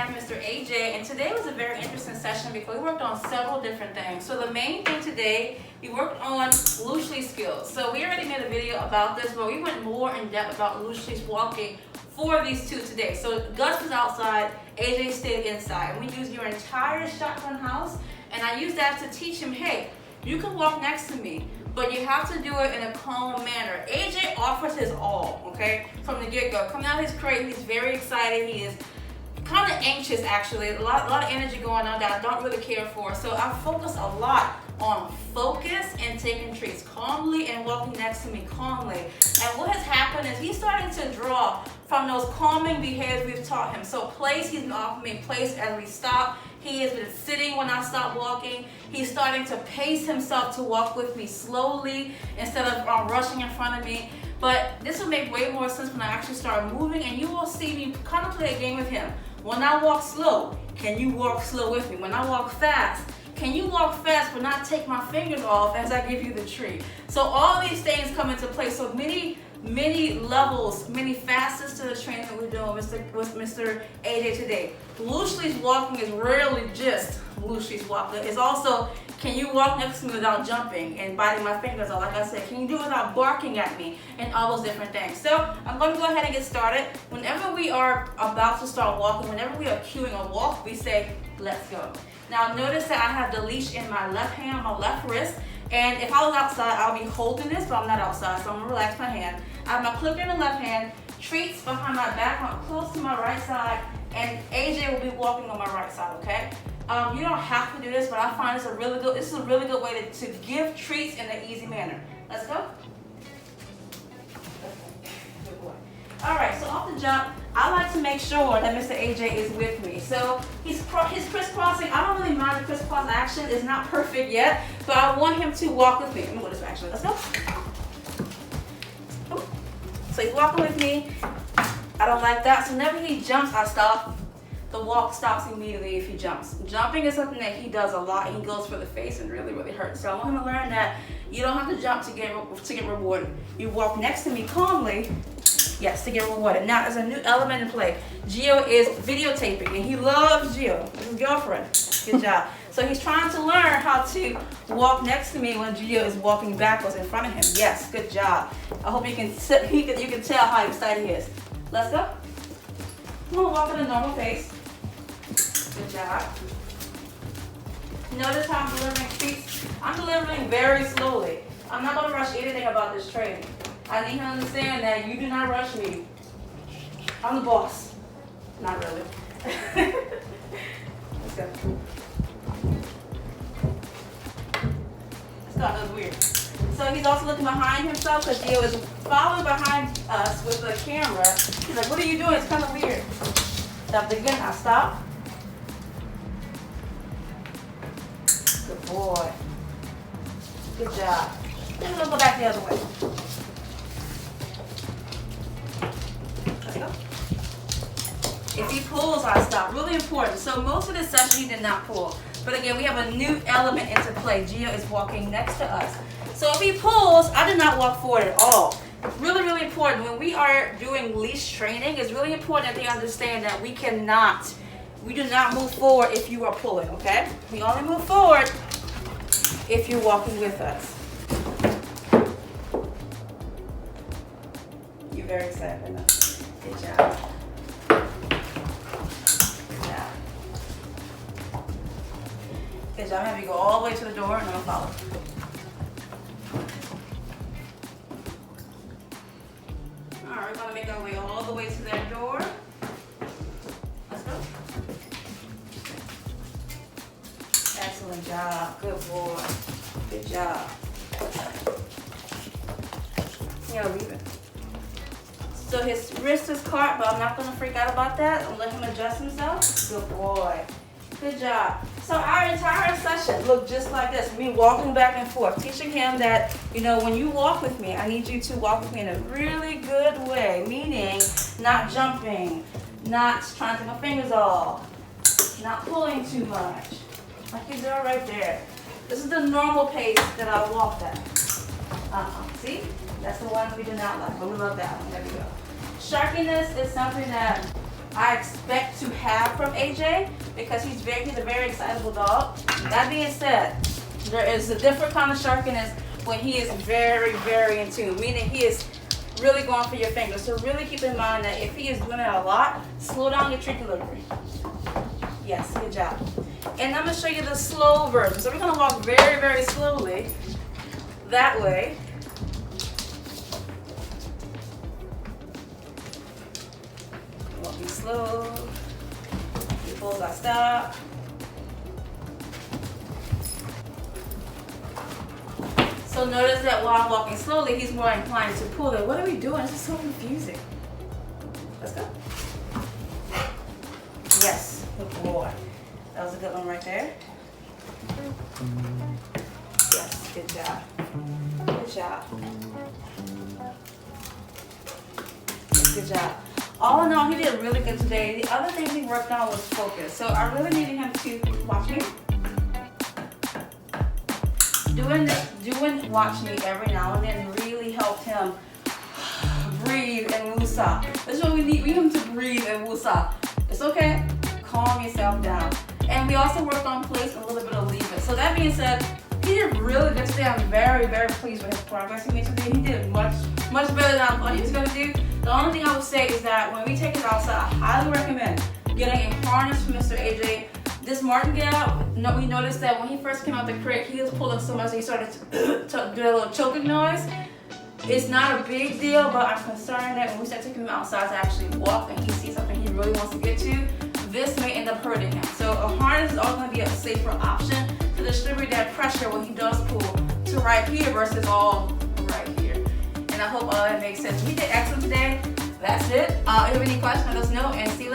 I'm Mr. AJ, and today was a very interesting session because we worked on several different things. So the main thing today, we worked on loose leash skills. So we already made a video about this, but we went more in depth about loose leash walking for these two today. So Gus was outside, AJ stayed inside, and we used your entire shotgun house, and I used that to teach him, hey, you can walk next to me, but you have to do it in a calm manner. AJ offers his all, okay, from the get-go. Coming out of his crate, he's very excited. He is kind of anxious, actually. A lot of energy going on that I don't really care for. So I focus a lot on focus and taking treats calmly and walking next to me calmly. And what has happened is he's starting to draw from those calming behaviors we've taught him. So place, he's been offering me place as we stop. He has been sitting when I stop walking. He's starting to pace himself to walk with me slowly instead of rushing in front of me. But this will make way more sense when I actually start moving, and you will see me kind of play a game with him. When I walk slow, can you walk slow with me? When I walk fast, can you walk fast but not take my fingers off as I give you the treat? So all these things come into play. So many levels, many facets to the training that we're doing with Mr. AJ today. Loose leash walking is rarely just loose leash walking. It's also, can you walk next to me without jumping and biting my fingers off? Like I said, can you do it without barking at me? And all those different things. So I'm going to go ahead and get started. Whenever we are about to start walking, whenever we are cueing a walk, we say, let's go. Now notice that I have the leash in my left hand, my left wrist. And if I was outside, I'll be holding this, but I'm not outside, so I'm gonna relax my hand. I have my clicker in the left hand, treats behind my back, I'm close to my right side, and AJ will be walking on my right side, okay? You don't have to do this, but I find this is a really good way to give treats in an easy manner. Let's go. Good boy. All right, so off the jump, I like to make sure that Mr. AJ is with me. So he's crisscrossing. I don't really mind the crisscross action. It's not perfect yet, but I want him to walk with me. Let me go this way, actually. Let's go. So he's walking with me. I don't like that. So whenever he jumps, I stop. The walk stops immediately if he jumps. Jumping is something that he does a lot. He goes for the face and really hurts. So I want him to learn that you don't have to jump to get rewarded. You walk next to me calmly. Yes, to get rewarded. Now, there's a new element in play. Gio is videotaping, and he loves Gio. It's his girlfriend. Good job. So he's trying to learn how to walk next to me when Gio is walking backwards in front of him. Yes, good job. I hope you can tell how excited he is. Let's go. I'm gonna walk at a normal pace. Good job. Notice how I'm delivering treats. I'm delivering very slowly. I'm not gonna rush anything about this training. I need him to understand that you do not rush me. I'm the boss. Not really. Let's go. That was weird. So he's also looking behind himself because Gio is following behind us with the camera. He's like, what are you doing? It's kind of weird. Stop again. I stop. Good boy. Good job. Then we'll go back the other way. If he pulls, I stop. Really important. So most of this session he did not pull. But again, we have a new element into play. Gio is walking next to us. So if he pulls, I did not walk forward at all. Really important. When we are doing leash training, it's really important that they understand that we do not move forward if you are pulling, okay? We only move forward if you're walking with us. You're very excited right now. Good job. Good job. I'm having you go all the way to the door and I'm gonna follow. Alright, we're gonna make our way all the way to that door. Let's go. Excellent job. Good boy. Good job. Yeah, leave it. So his wrist is caught, but I'm not gonna freak out about that. I'm gonna let him adjust himself. Good boy. Good job. So our entire session looked just like this. Me walking back and forth, teaching him that, when you walk with me, I need you to walk with me in a really good way, meaning not jumping, not trying to take my fingers off, not pulling too much. Like you do right there. This is the normal pace that I walk at. See? That's the one we do not like, but we love that one. There we go. Sharkiness is something that I expect to have from AJ because he's a very excitable dog. That being said, there is a different kind of sharpness when he is very, very in tune, meaning he is really going for your fingers. So really keep in mind that if he is doing it a lot, slow down your treat delivery. Yes, good job. And I'm going to show you the slow version. So we're going to walk very, very slowly that way. Walking slow. Your bullseye stop. So notice that while I'm walking slowly, he's more inclined to pull it. What are we doing? This is so confusing. Let's go. Yes, good boy. That was a good one right there. Yes, good job. Good job. Good job. All in all, he did really good today. The other thing he worked on was focus. So I really needed him to watch me. Doing watch me every now and then really helped him breathe and woosah. This is what we need. We need him to breathe and woosah. It's okay. Calm yourself down. And we also worked on place and a little bit of leave it. So that being said, he did really good today. I'm very, very pleased with his progress he made today. He did much better than I thought he was going to do. The only thing I would say is that when we take it outside, I highly recommend getting a harness from Mr. AJ. This Martin get out, we noticed that when he first came out the crate, he was pulling so much that he started to do a little choking noise. It's not a big deal, but I'm concerned that when we start taking him outside to actually walk and he sees something he really wants to get to, this may end up hurting him. So a harness is always going to be a safer option to distribute that pressure when he does pull to right here versus all right here. And I hope all that makes sense. We did excellent today. That's it. If you have any questions, let us know and see you